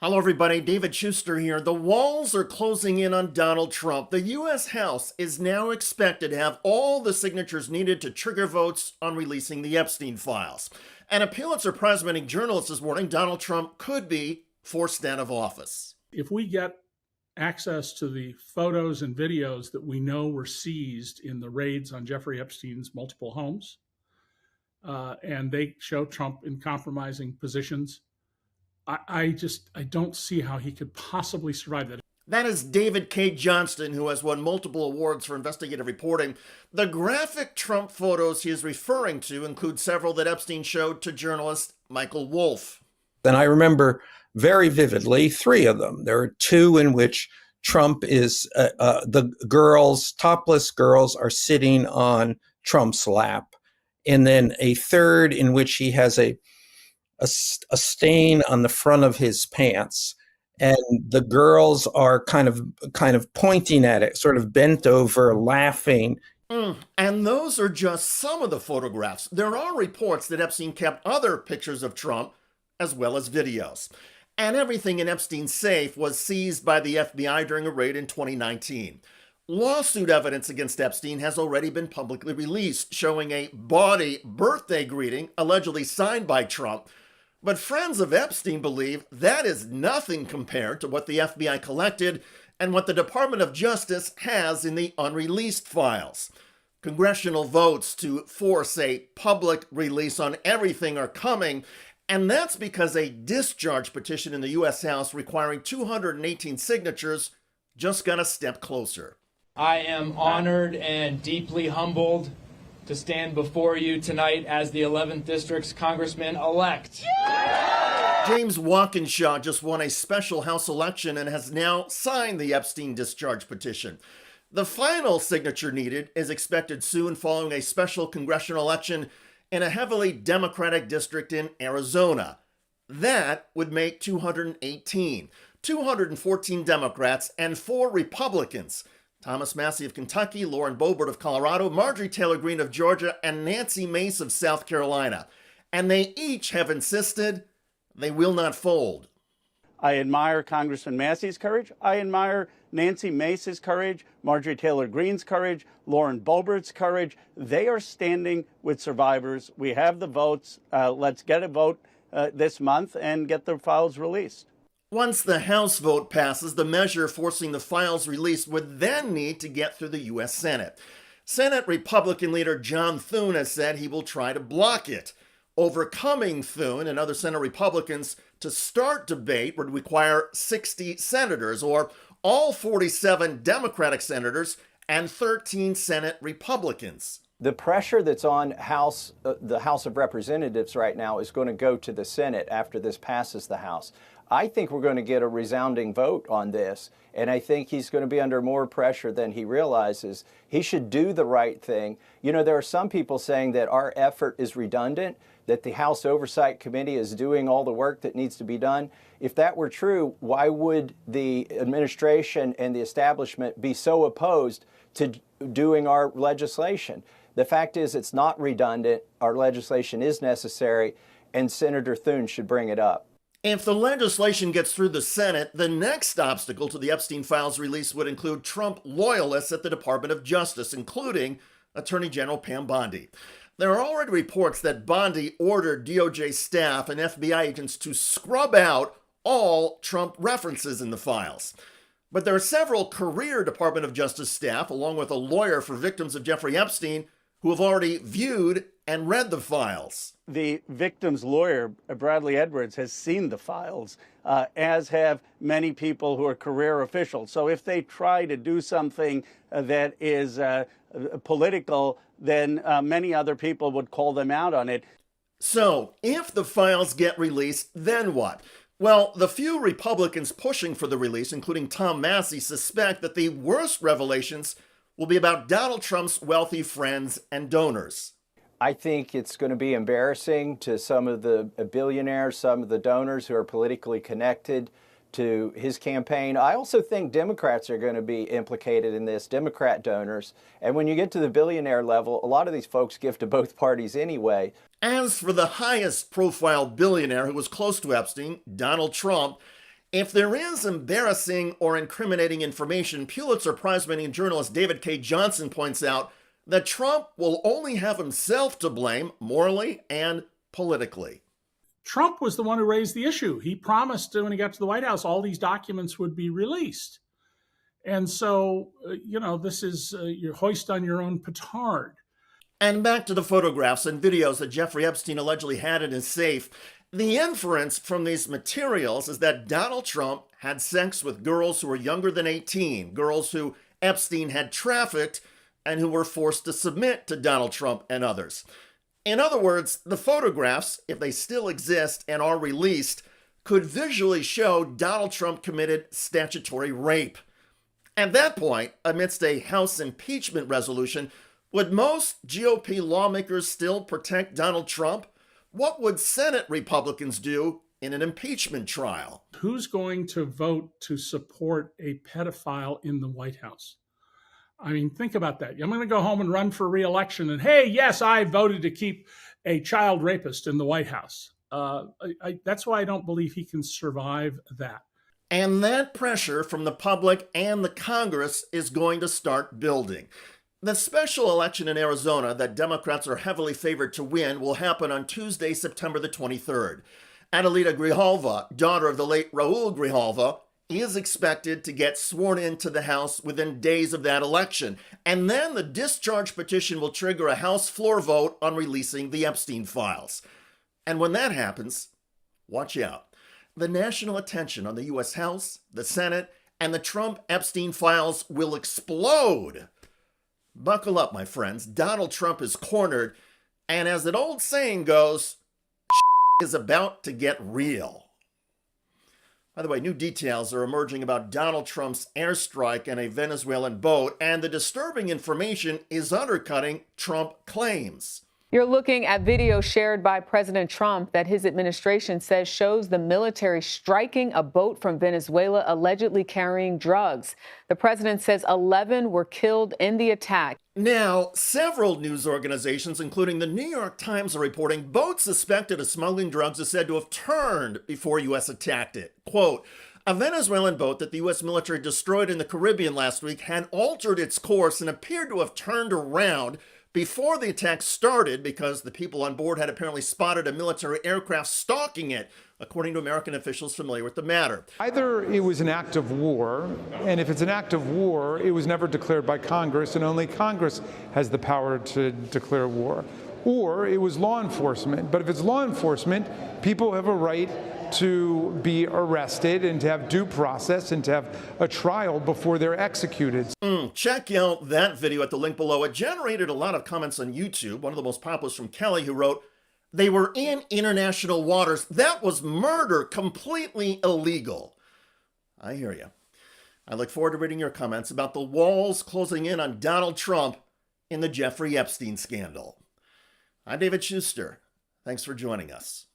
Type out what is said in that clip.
Hello, everybody. David Shuster here. The walls are closing in on Donald Trump. The U.S. House is now expected to have all the signatures needed to trigger votes on releasing the Epstein files. And a Pulitzer Prize-winning journalist is warning Donald Trump could be forced out of office. If we get access to the photos and videos that we know were seized in the raids on Jeffrey Epstein's multiple homes, and they show Trump in compromising positions, I don't see how he could possibly survive that. That is David K. Johnston, who has won multiple awards for investigative reporting. The graphic Trump photos he is referring to include several that Epstein showed to journalist Michael Wolff. And I remember very vividly three of them. There are two in which Trump is, the girls, topless girls, are sitting on Trump's lap. And then a third in which he has a stain on the front of his pants. And the girls are kind of pointing at it, sort of bent over, laughing. And those are just some of the photographs. There are reports that Epstein kept other pictures of Trump, as well as videos. And everything in Epstein's safe was seized by the FBI during a raid in 2019. Lawsuit evidence against Epstein has already been publicly released, showing a bawdy birthday greeting allegedly signed by Trump. But friends of Epstein believe that is nothing compared to what the FBI collected and what the Department of Justice has in the unreleased files. Congressional votes to force a public release on everything are coming, and that's because a discharge petition in the U.S. House requiring 218 signatures just got a step closer. I am honored and deeply humbled to stand before you tonight as the 11th District's Congressman-elect. James Walkinshaw just won a special House election and has now signed the Epstein discharge petition. The final signature needed is expected soon following a special congressional election in a heavily Democratic district in Arizona. That would make 218, 214 Democrats and 4 Republicans. Thomas Massie of Kentucky, Lauren Boebert of Colorado, Marjorie Taylor Greene of Georgia, and Nancy Mace of South Carolina. And they each have insisted they will not fold. I admire Congressman Massey's courage. I admire Nancy Mace's courage, Marjorie Taylor Greene's courage, Lauren Boebert's courage. They are standing with survivors. We have the votes. Let's get a vote this month and get the files released. Once the House vote passes, the measure forcing the files released would then need to get through the U.S. Senate. Senate Republican leader John Thune has said he will try to block it. Overcoming Thune and other Senate Republicans to start debate would require 60 senators, or all 47 Democratic senators and 13 Senate Republicans. The pressure that's on the House of Representatives right now is going to go to the Senate after this passes the House. I think we're going to get a resounding vote on this, and I think he's going to be under more pressure than he realizes. He should do the right thing. You know, there are some people saying that our effort is redundant, that the House Oversight Committee is doing all the work that needs to be done. If that were true, why would the administration and the establishment be so opposed to doing our legislation? The fact is, it's not redundant. Our legislation is necessary, and Senator Thune should bring it up. If the legislation gets through the Senate, the next obstacle to the Epstein files release would include Trump loyalists at the Department of Justice, including Attorney General Pam Bondi. There are already reports that Bondi ordered DOJ staff and FBI agents to scrub out all Trump references in the files. But there are several career Department of Justice staff, along with a lawyer for victims of Jeffrey Epstein, who have already viewed and read the files. The victim's lawyer, Bradley Edwards, has seen the files, as have many people who are career officials. So if they try to do something that is political, then many other people would call them out on it. So if the files get released, then what? Well, the few Republicans pushing for the release, including Tom Massie, suspect that the worst revelations will be about Donald Trump's wealthy friends and donors. I think it's going to be embarrassing to some of the billionaires, some of the donors who are politically connected to his campaign. I also think Democrats are going to be implicated in this, Democrat donors. And when you get to the billionaire level, a lot of these folks give to both parties anyway. As for the highest profile billionaire who was close to Epstein, Donald Trump, If there is embarrassing or incriminating information, Pulitzer Prize-winning journalist David K. Johnson points out that Trump will only have himself to blame morally and politically. Trump was the one who raised the issue. He promised when he got to the White House all these documents would be released. And so, this is you hoist on your own petard. And back to the photographs and videos that Jeffrey Epstein allegedly had in his safe. The inference from these materials is that Donald Trump had sex with girls who were younger than 18, girls who Epstein had trafficked and who were forced to submit to Donald Trump and others. In other words, the photographs, if they still exist and are released, could visually show Donald Trump committed statutory rape. At that point, amidst a House impeachment resolution, would most GOP lawmakers still protect Donald Trump? What would Senate Republicans do in an impeachment trial? Who's going to vote to support a pedophile in the White House? I mean, think about that. I'm going to go home and run for re-election and, hey, yes, I voted to keep a child rapist in the White House. That's why I don't believe he can survive that. And that pressure from the public and the Congress is going to start building. The special election in Arizona that Democrats are heavily favored to win will happen on Tuesday, September the 23rd. Adelita Grijalva, daughter of the late Raul Grijalva, is expected to get sworn into the House within days of that election. And then the discharge petition will trigger a House floor vote on releasing the Epstein files. And when that happens, watch out. The national attention on the U.S. House, the Senate, and the Trump-Epstein files will explode. Buckle up, my friends. Donald Trump is cornered, and as that old saying goes, is about to get real. By the way, new details are emerging about Donald Trump's airstrike in a Venezuelan boat, and the disturbing information is undercutting Trump claims. You're looking at video shared by President Trump that his administration says shows the military striking a boat from Venezuela allegedly carrying drugs. The president says 11 were killed in the attack. Now, several news organizations, including the New York Times, are reporting boats suspected of smuggling drugs are said to have turned before U.S. attacked it. Quote, a Venezuelan boat that the U.S. military destroyed in the Caribbean last week had altered its course and appeared to have turned around before the attack started because the people on board had apparently spotted a military aircraft stalking it, according to American officials familiar with the matter. Either it was an act of war, and if it's an act of war, it was never declared by Congress, and only Congress has the power to declare war, or it was law enforcement. But if it's law enforcement, people have a right to be arrested and to have due process and to have a trial before they're executed. Check out that video at the link below. It generated a lot of comments on YouTube. One of the most popular was from Kelly, who wrote, they were in international waters. That was murder, completely illegal. I hear you. I look forward to reading your comments about the walls closing in on Donald Trump in the Jeffrey Epstein scandal. I'm David Shuster. Thanks for joining us.